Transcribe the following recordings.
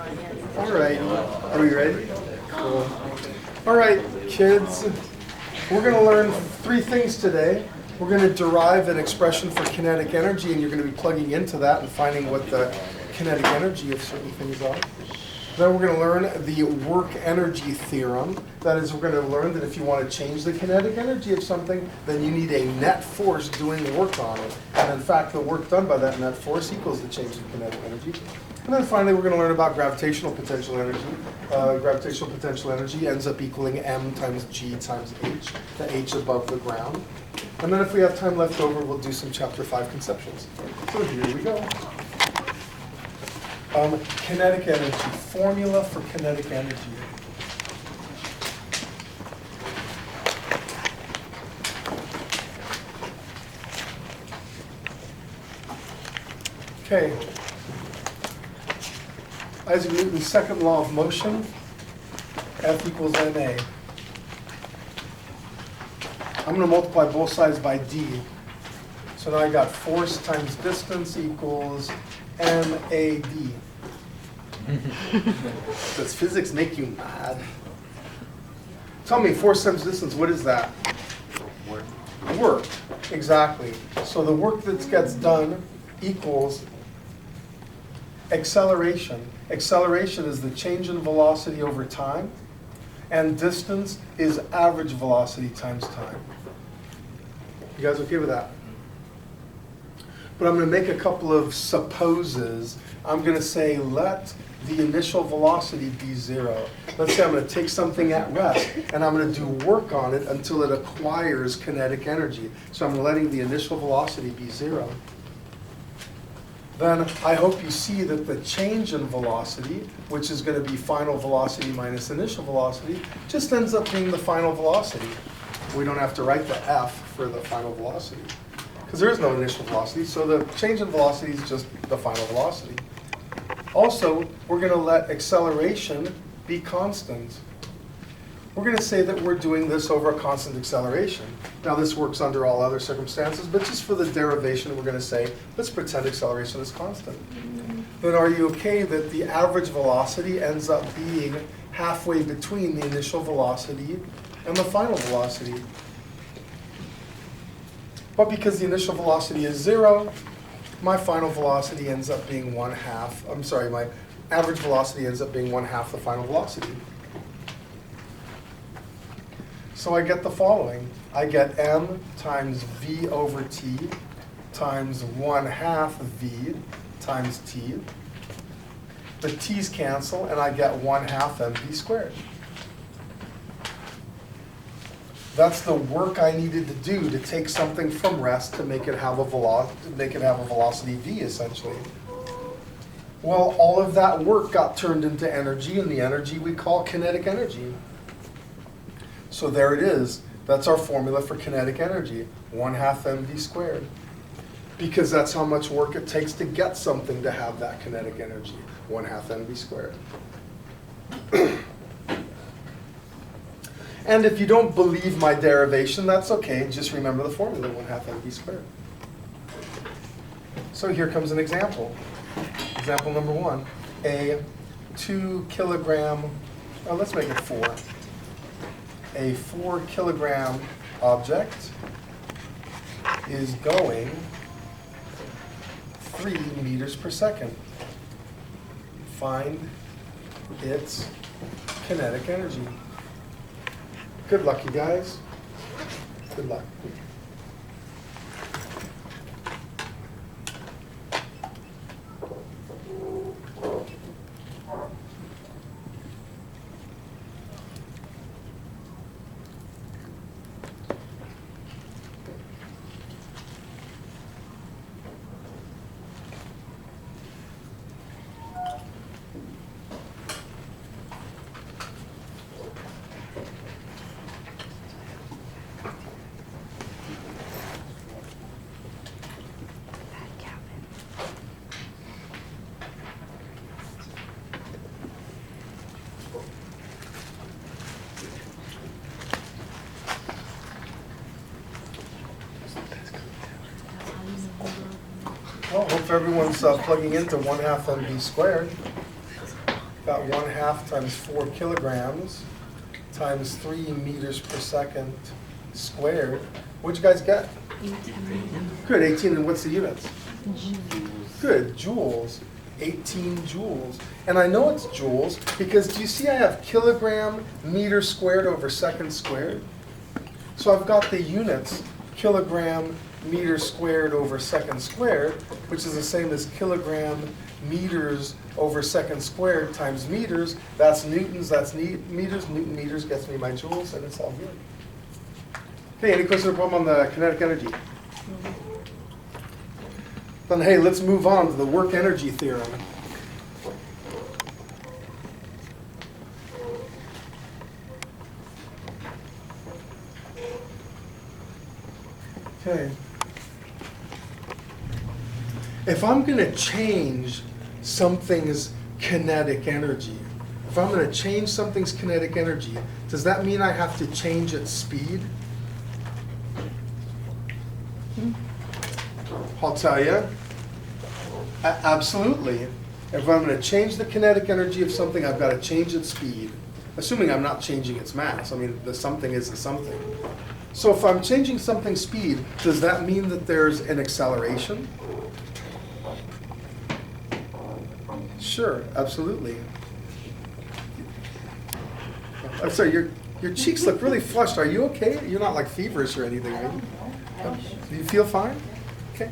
All right, are we ready? Cool. All right, kids, we're going to learn three things today. We're going to derive an expression for kinetic energy, and you're going to be plugging into that and finding what the kinetic energy of certain things are. Then we're going to learn the work energy theorem. That is, we're going to learn that if you want to change the kinetic energy of something, then you need a net force doing work on it. And in fact, the work done by that net force equals the change in kinetic energy. And then finally, we're going to learn about gravitational potential energy. Gravitational potential energy ends up equaling m times g times h, the h above the ground. And then if we have time left over, we'll do some chapter 5 conceptions. So here we go. Kinetic energy, formula for kinetic energy. Okay. Isaac Newton's second law of motion, F equals ma. I'm going to multiply both sides by d. So now I got force times distance equals MAD. Does physics make you mad? Tell me, force times distance, what is that? Work, exactly. So the work that gets done equals acceleration. Acceleration is the change in velocity over time, and distance is average velocity times time. You guys okay with that? But I'm going to make a couple of supposes. I'm going to say let the initial velocity be 0. Let's say I'm going to take something at rest, and I'm going to do work on it until it acquires kinetic energy. So I'm letting the initial velocity be 0. Then I hope you see that the change in velocity, which is going to be final velocity minus initial velocity, just ends up being the final velocity. We don't have to write the F for the final velocity, because there is no initial velocity, so the change in velocity is just the final velocity. Also, we're going to let acceleration be constant. We're going to say that we're doing this over a constant acceleration. Now, this works under all other circumstances, but just for the derivation, we're going to say, let's pretend acceleration is constant. Then are you okay that the average velocity ends up being halfway between the initial velocity and the final velocity? But because the initial velocity is 0, my final velocity ends up being my average velocity ends up being 1/2 the final velocity. So I get the following. I get m times v over t times 1/2 v times t. The t's cancel, and I get 1/2 mv squared. That's the work I needed to do to take something from rest to make it have a velocity v, essentially. Well, all of that work got turned into energy, and the energy we call kinetic energy. So there it is. That's our formula for kinetic energy, 1/2 mv squared. Because that's how much work it takes to get something to have that kinetic energy, 1/2 mv squared. And if you don't believe my derivation, that's okay. Just remember the formula, 1/2 mv squared. So here comes an example. Example number 1. A 2 kilogram, let's make it 4. A 4 kilogram object is going 3 meters per second. Find its kinetic energy. Good luck, you guys. Good luck. Well, hope everyone's plugging into 1/2 mv squared. got 1/2 times 4 kilograms times 3 meters per second squared. What'd you guys get? 18. Good, 18, and what's the units? Good, joules, 18 joules. And I know it's joules because do you see I have kilogram meter squared over second squared? So I've got the units, kilogram meter squared over second squared, which is the same as kilogram meters over second squared times meters. That's newtons, that's meters. Newton meters gets me my joules, and it's all good. Okay, any question or problem on the kinetic energy? Then hey, let's move on to the work energy theorem. Okay. If I'm going to change something's kinetic energy, if I'm going to change something's kinetic energy, does that mean I have to change its speed? I'll tell you. Absolutely. If I'm going to change the kinetic energy of something, I've got to change its speed. Assuming I'm not changing its mass. I mean, the something is the something. So if I'm changing something's speed, does that mean that there's an acceleration? Sure, absolutely. I'm sorry, your cheeks look really flushed. Are you okay? You're not like feverish or anything, are you? Do you feel fine? Okay.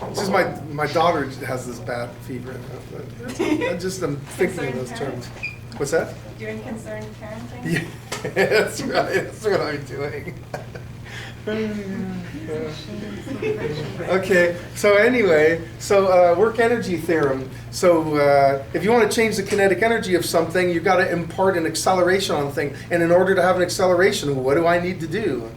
It's just my daughter has this bad fever. I'm thinking in those terms. What's that? Doing concerned parenting? Yeah, that's right. That's what I'm doing. Okay, so anyway, work energy theorem. So if you want to change the kinetic energy of something, you've got to impart an acceleration on the thing. And in order to have an acceleration, what do I need to do?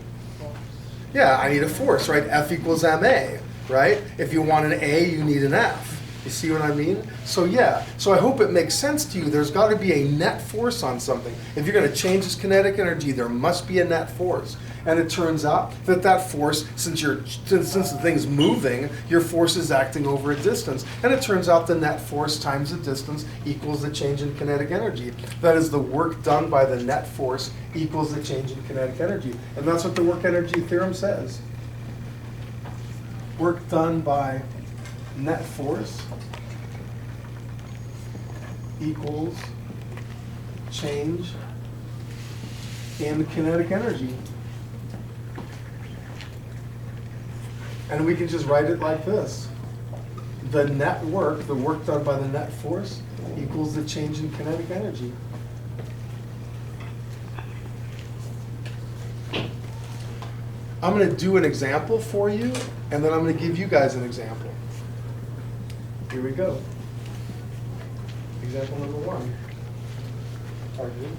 Yeah, I need a force, right? F equals ma, right? If you want an A, you need an F. You see what I mean? So yeah, so I hope it makes sense to you. There's got to be a net force on something. If you're going to change its kinetic energy, there must be a net force. And it turns out that that force, since the thing's moving, your force is acting over a distance. And it turns out the net force times the distance equals the change in kinetic energy. That is, the work done by the net force equals the change in kinetic energy. And that's what the work energy theorem says. Work done by net force equals change in kinetic energy. And we can just write it like this. The net work, the work done by the net force, equals the change in kinetic energy. I'm going to do an example for you, and then I'm going to give you guys an example. Here we go. Example number 1. Okay.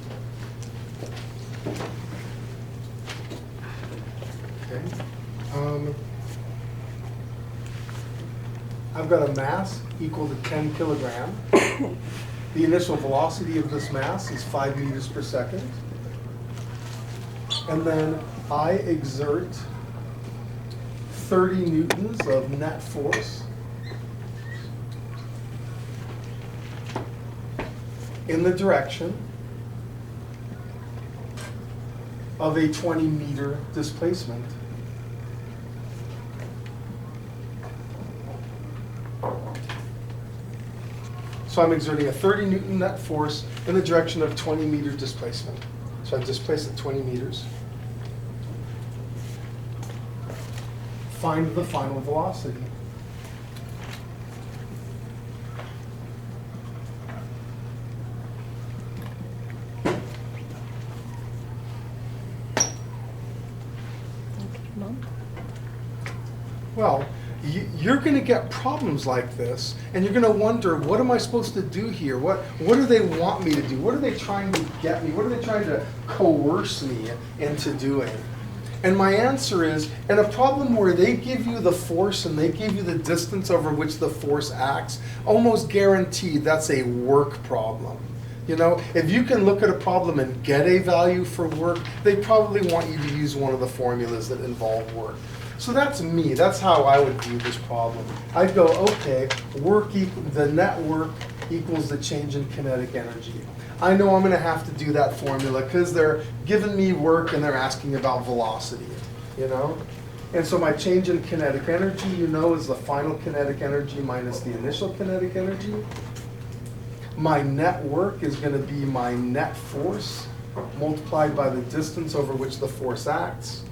I've got a mass equal to 10 kilograms. The initial velocity of this mass is 5 meters per second. And then I exert 30 newtons of net force in the direction of a 20-meter displacement. So I'm exerting a 30 Newton net force in the direction of 20-meter displacement. So I've displaced at 20 meters. Find the final velocity. Well, you're going to get problems like this, and you're going to wonder, what am I supposed to do here? What do they want me to do? What are they trying to get me? What are they trying to coerce me into doing? And my answer is, in a problem where they give you the force and they give you the distance over which the force acts, almost guaranteed that's a work problem. You know, if you can look at a problem and get a value for work, they probably want you to use one of the formulas that involve work. So that's me. That's how I would view this problem. I'd go, okay, the net work equals the change in kinetic energy. I know I'm going to have to do that formula because they're giving me work and they're asking about velocity, you know? And so my change in kinetic energy, you know, is the final kinetic energy minus the initial kinetic energy. My net work is going to be my net force multiplied by the distance over which the force acts.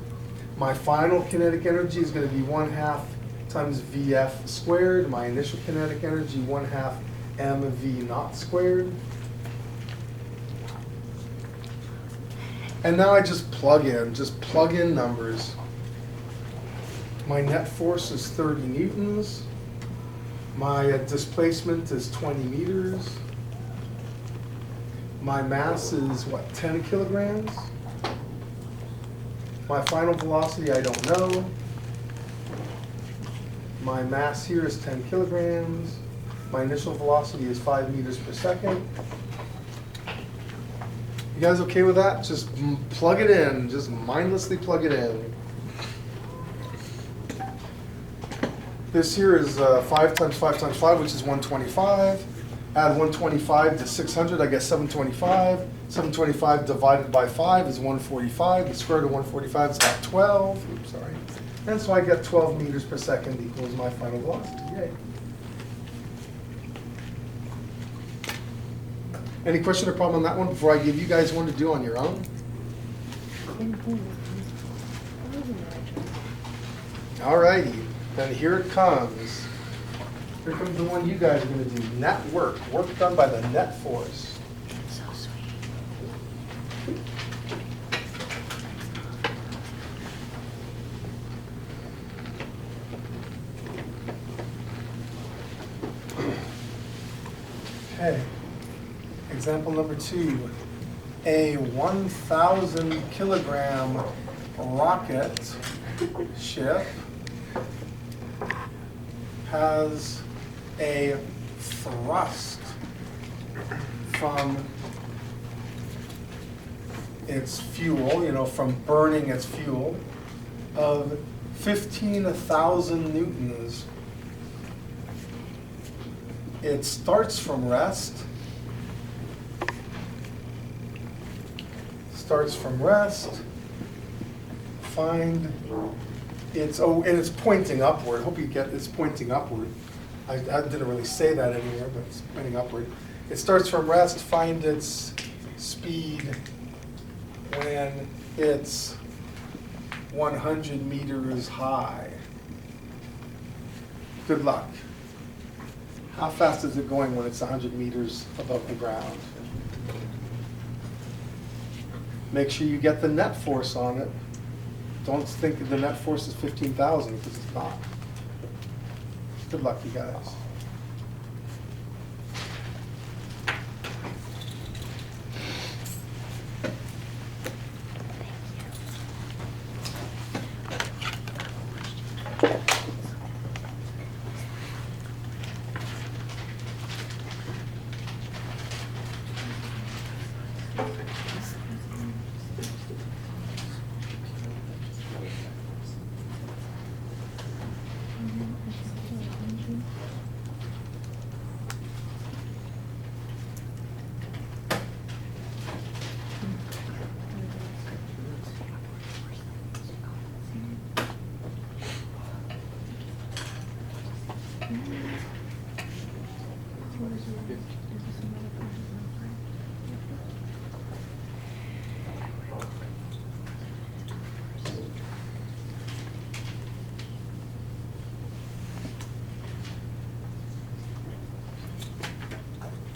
My final kinetic energy is going to be 1/2 times Vf squared. My initial kinetic energy, 1/2 mv naught squared. And now I just plug in numbers. My net force is 30 newtons. My displacement is 20 meters. My mass is, what, 10 kilograms? My final velocity, I don't know. My mass here is 10 kilograms. My initial velocity is 5 meters per second. You guys okay with that? Just plug it in. Just mindlessly plug it in. This here is 5 times 5 times 5, which is 125. Add 125 to 600, I get 725. 725 divided by 5 is 145. The square root of 145 is about 12. Oops, sorry. And so I get 12 meters per second equals my final velocity. Yay. Any question or problem on that one before I give you guys one to do on your own? All righty, then here it comes. Here comes the one you guys are going to do. Net work. Work done by the net force. So sweet. Okay. Example number 2. A 1,000 kilogram rocket ship has a thrust from its fuel, from burning its fuel, of 15,000 newtons. It starts from rest. Find its, and it's pointing upward. Hope you get it's pointing upward. I didn't really say that anywhere, but it's pointing upward. It starts from rest. Find its speed when it's 100 meters high. Good luck. How fast is it going when it's 100 meters above the ground? Make sure you get the net force on it. Don't think the net force is 15,000 because it's not. Good luck, you guys.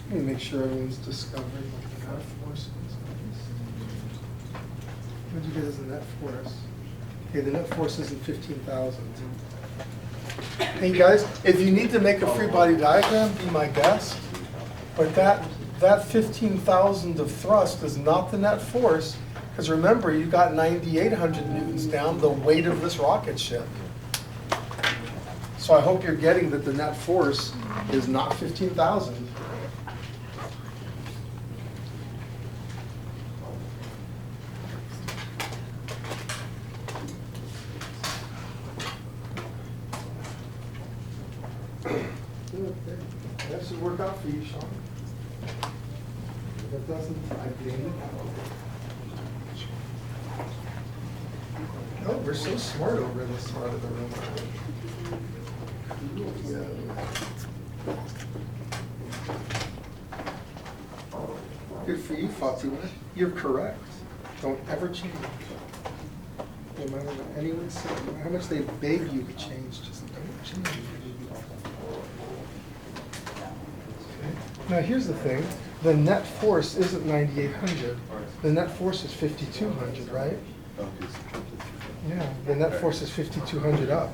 Let me make sure everyone's discovered what the net force is. What did you get as the net force? Okay, the net force isn't 15,000. Hey guys, if you need to make a free body diagram, be my guest. But that 15,000 of thrust is not the net force, because remember, you got 9,800 newtons down, the weight of this rocket ship. So I hope you're getting that the net force is not 15,000. Okay. That should work out for you, Sean. If it doesn't, I blame it. Oh, we're so smart over in this part of the room. Good for you, Fatima. You're correct. Don't ever change. No matter what anyone says, no matter how much they beg you to change, just don't change. Now here's the thing, the net force isn't 9,800. The net force is 5,200, right? Yeah, the net force is 5,200 up.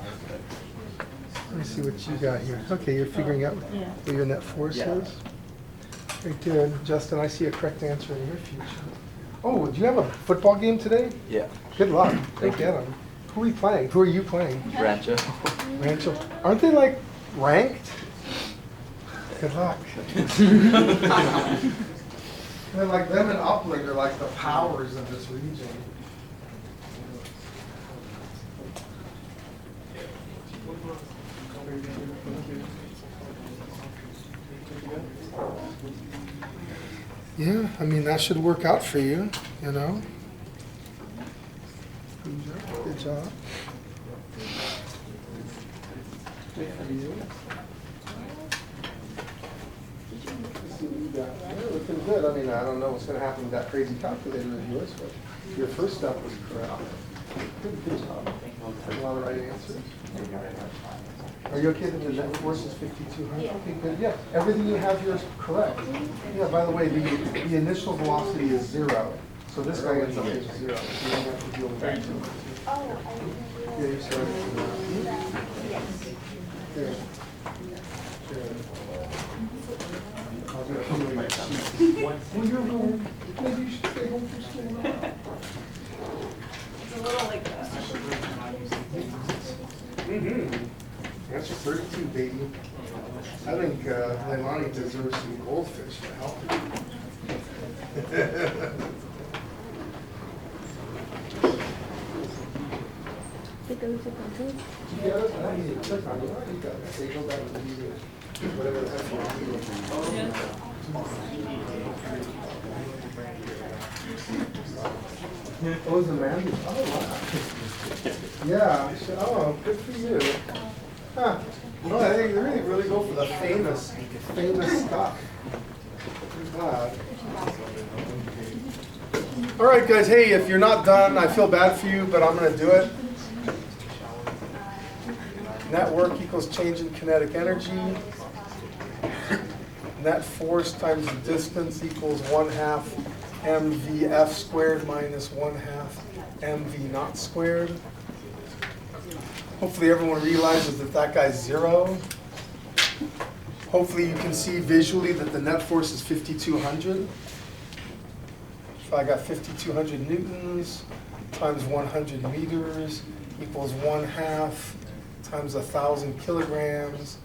Let me see what you got here. Okay, you're figuring out what your net force is? Very good. Justin, I see a correct answer in your future. Oh, do you have a football game today? Yeah. Good luck. Go get them. Who are we playing? Who are you playing? Rancho. Rancho. Aren't they like ranked? Good luck. They're like them and Upland are like the powers of this region. Yeah, I mean, that should work out for you, you know? Good job. Good for you. You're looking good. I mean, I don't know what's going to happen with that crazy calculator of yours, but your first step was correct. Good job. A lot of right answers. Are you okay that the net force is 5,200? Okay, good. Yeah, everything you have here is correct. Yeah, by the way, the initial velocity is 0. So this guy ends up as 0. So you don't have to deal with that too much. Yeah, you started from that. Good. Good. I'll do a few of my sheets. Well, you're home. Maybe you should stay home for school now. It's a little like that. That's 32, baby. I think Leilani deserves some goldfish for helping. It goes to control. Yeah, that's what I need to click on. You already got that. They go back to the meeting. Whatever the heck you want. Oh, is it Mandy? Oh, wow. Yeah. Oh, good for you. Huh. Oh, I think they really go for the famous stuff. I'm glad. All right, guys. Hey, if you're not done, I feel bad for you, but I'm going to do it. Net work equals change in kinetic energy. Net force times the distance equals 1/2 mvf squared minus 1/2 mv naught squared. Hopefully everyone realizes that that guy's 0. Hopefully you can see visually that the net force is 5,200. So I got 5,200 newtons times 100 meters equals 1/2 times 1,000 kilograms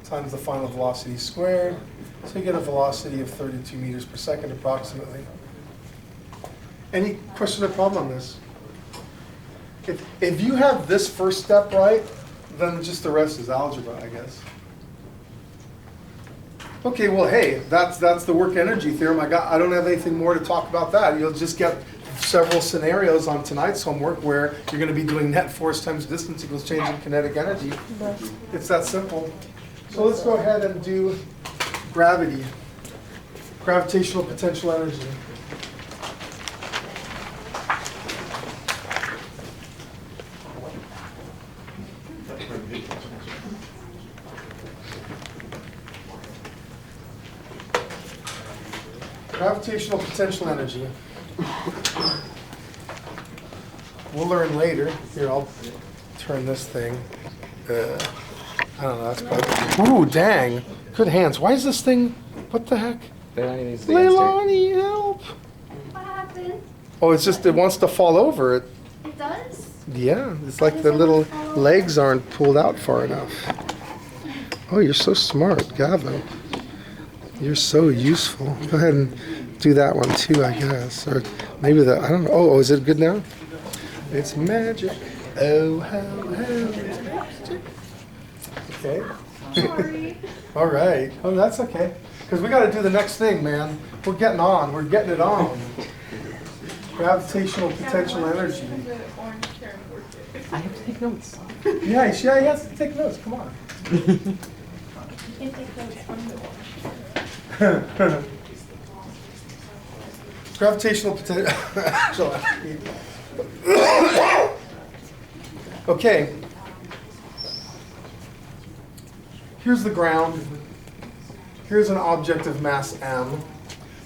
times the final velocity squared. So you get a velocity of 32 meters per second approximately. Any question or problem on this? If you have this first step right, then just the rest is algebra, I guess. Okay, well, hey, that's the work energy theorem. I don't have anything more to talk about that. You'll just get several scenarios on tonight's homework where you're going to be doing net force times distance equals change in kinetic energy. It's that simple. So let's go ahead and do gravity, gravitational potential energy. Gravitational potential energy. We'll learn later. Here, I'll turn this thing. I don't know, that's probably... Ooh, dang. Good hands. Why is this thing... What the heck? Leilani, help! What happened? Oh, it's just, it wants to fall over. It does? Yeah, it's like the little legs aren't pulled out far enough. Oh, you're so smart, Gavin. You're so useful. Go ahead and do that one too, I guess. Or maybe the, I don't know. Oh, is it good now? It's magic. Oh, how it's magic. Okay. Sorry. All right. Oh, that's okay. Because we got to do the next thing, man. We're getting on. We're getting it on. Gravitational potential energy. I have to take notes. Yeah, he has to take notes. Come on. You can take notes from the watch. Gravitational potential energy. Okay. Here's the ground. Here's an object of mass m.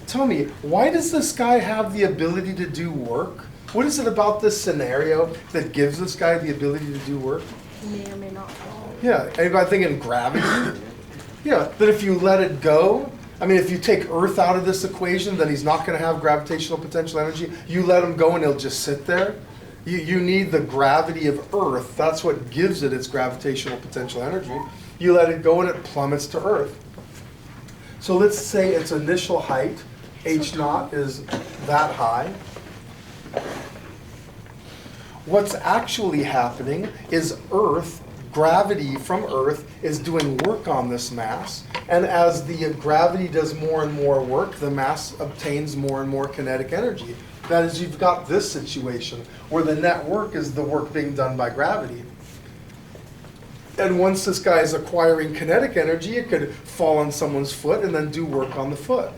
Tell me, why does this guy have the ability to do work? What is it about this scenario that gives this guy the ability to do work? May or may not fall. Yeah, anybody thinking gravity? Yeah, that if you let it go, I mean, if you take Earth out of this equation, then he's not going to have gravitational potential energy. You let him go and he'll just sit there. You need the gravity of Earth. That's what gives it its gravitational potential energy. You let it go and it plummets to Earth. So let's say its initial height, h naught, is that high. What's actually happening is Earth, gravity from Earth, is doing work on this mass. And as the gravity does more and more work, the mass obtains more and more kinetic energy. That is, you've got this situation where the net work is the work being done by gravity. And once this guy is acquiring kinetic energy, it could fall on someone's foot and then do work on the foot.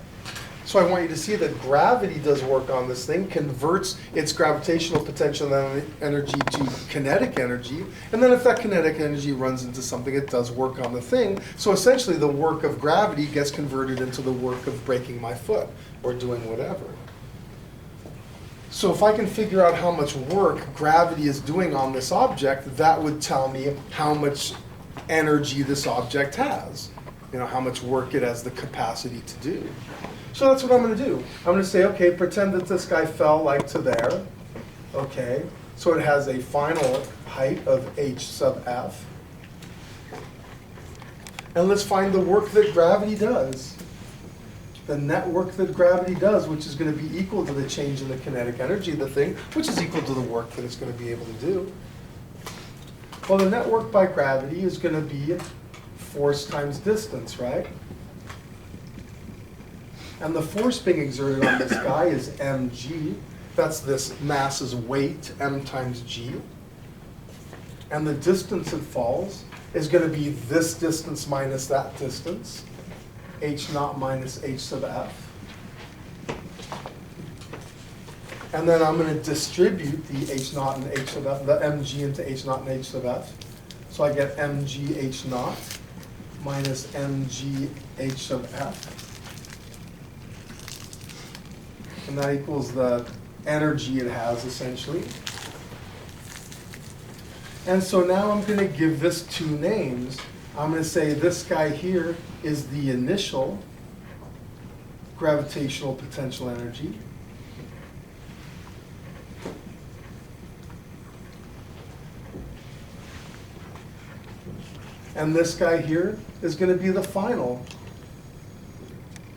So I want you to see that gravity does work on this thing, converts its gravitational potential energy to kinetic energy, and then if that kinetic energy runs into something, it does work on the thing. So essentially the work of gravity gets converted into the work of breaking my foot or doing whatever. So if I can figure out how much work gravity is doing on this object, that would tell me how much energy this object has. You know, how much work it has the capacity to do. So that's what I'm going to do. I'm going to say, okay, pretend that this guy fell like to there. Okay, so it has a final height of h sub f. And let's find the work that gravity does. The net work that gravity does, which is going to be equal to the change in the kinetic energy of the thing, which is equal to the work that it's going to be able to do. Well, the net work by gravity is going to be force times distance, right? And the force being exerted on this guy is mg. That's this mass's weight, m times g. And the distance it falls is going to be this distance minus that distance, h naught minus h sub f. And then I'm going to distribute the h naught and h sub f, the mg into h naught and h sub f. So I get mg h naught minus mg h sub f. And that equals the energy it has, essentially. And so now I'm going to give this two names. I'm going to say this guy here is the initial gravitational potential energy. And this guy here is going to be the final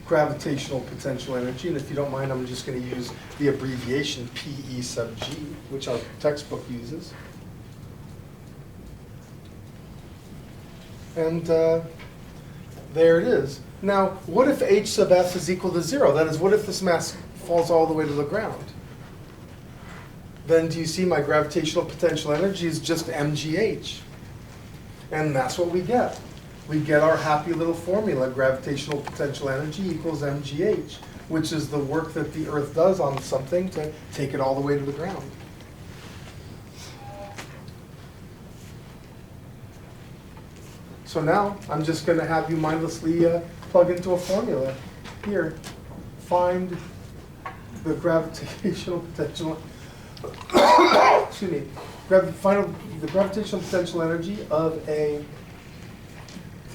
gravitational potential energy. And if you don't mind, I'm just going to use the abbreviation PE sub G, which our textbook uses. And there it is. Now, what if h sub f is equal to 0? That is, what if this mass falls all the way to the ground? Then do you see my gravitational potential energy is just mgh? And that's what we get. We get our happy little formula, gravitational potential energy equals mgh, which is the work that the Earth does on something to take it all the way to the ground. So now, I'm just going to have you mindlessly plug into a formula. Here, find the gravitational potential, excuse me, find the gravitational potential energy of a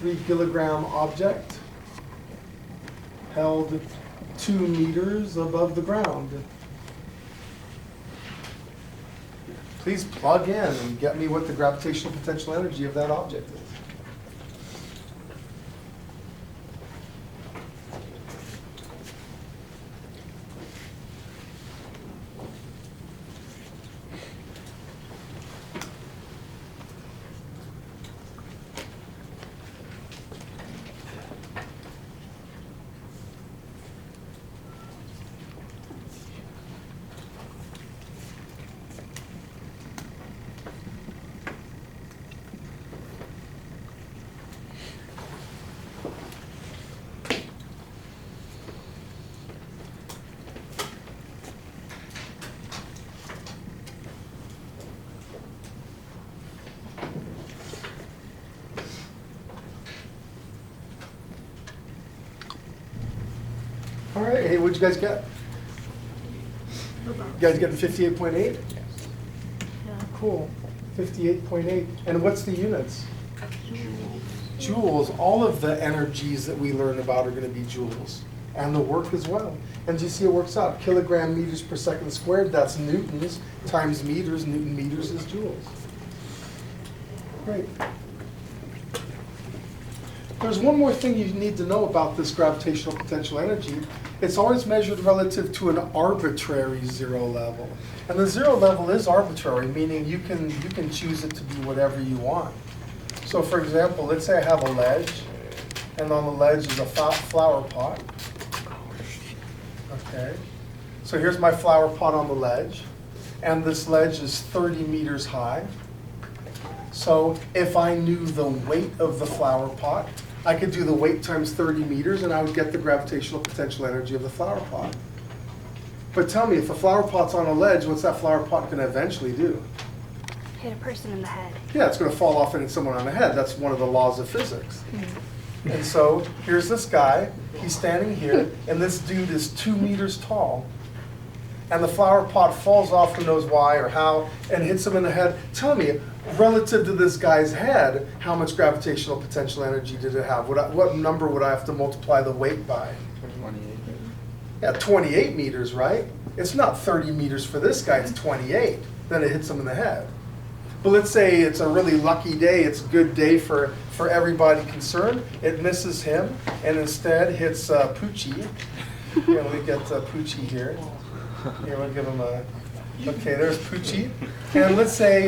3-kilogram object held 2 meters above the ground. Please plug in and get me what the gravitational potential energy of that object is. All right, hey, what'd you guys get? You guys getting 58.8? Cool, 58.8. And what's the units? Joules. All of the energies that we learn about are going to be joules. And the work as well. And do you see it works out? Kilogram meters per second squared, that's newtons, times meters. Newton meters is joules. Great. There's one more thing you need to know about this gravitational potential energy. It's always measured relative to an arbitrary zero level. And the zero level is arbitrary, meaning you can choose it to be whatever you want. So for example, let's say I have a ledge, and on the ledge is a flower pot. Okay. So here's my flower pot on the ledge, and this ledge is 30 meters high. So if I knew the weight of the flower pot, I could do the weight times 30 meters and I would get the gravitational potential energy of the flower pot. But tell me, if the flower pot's on a ledge, what's that flower pot going to eventually do? Hit a person in the head. Yeah, it's going to fall off and hit someone on the head. That's one of the laws of physics. And so here's this guy, he's standing here, and this dude is 2 meters tall. And the flower pot falls off, who knows why or how, and hits him in the head. Tell me, relative to this guy's head, how much gravitational potential energy did it have? What number would I have to multiply the weight by? 28. Yeah, 28 meters, right? It's not 30 meters for this guy, it's 28. Then it hits him in the head. But let's say it's a really lucky day, it's a good day for everybody concerned. It misses him and instead hits Poochie. Here, let me get Poochie here. Here, we'll give him a, okay, there's Poochie. And let's say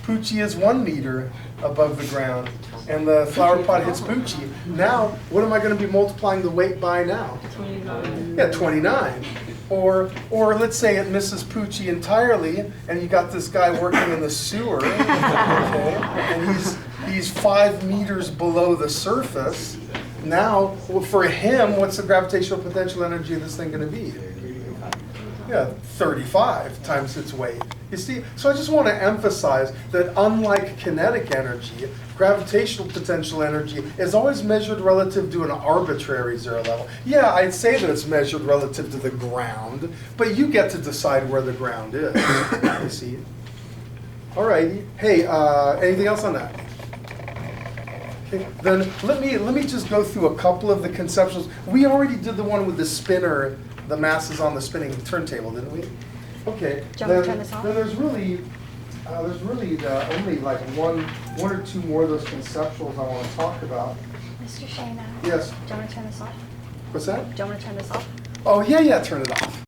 Poochie is 1 meter above the ground and the flower pot hits Poochie. Now, what am I going to be multiplying the weight by now? 29. Yeah, 29. Or let's say it misses Poochie entirely, and you got this guy working in the sewer, okay, and he's 5 meters below the surface. Now, for him, what's the gravitational potential energy of this thing going to be? Yeah, 35 times its weight. You see, so I just want to emphasize that unlike kinetic energy, gravitational potential energy is always measured relative to an arbitrary zero level. Yeah, I'd say that it's measured relative to the ground, but you get to decide where the ground is. You see? All righty. Hey, anything else on that? Okay, then let me just go through a couple of the conceptuals. We already did the one with the spinner, the masses on the spinning turntable, didn't we? Okay. Do you want me to turn this off? Then there's really only like one or two more of those conceptuals I want to talk about. Mr. Shana. Yes. Do you want me to turn this off? What's that? Do you want me to turn this off? Oh yeah, turn it off.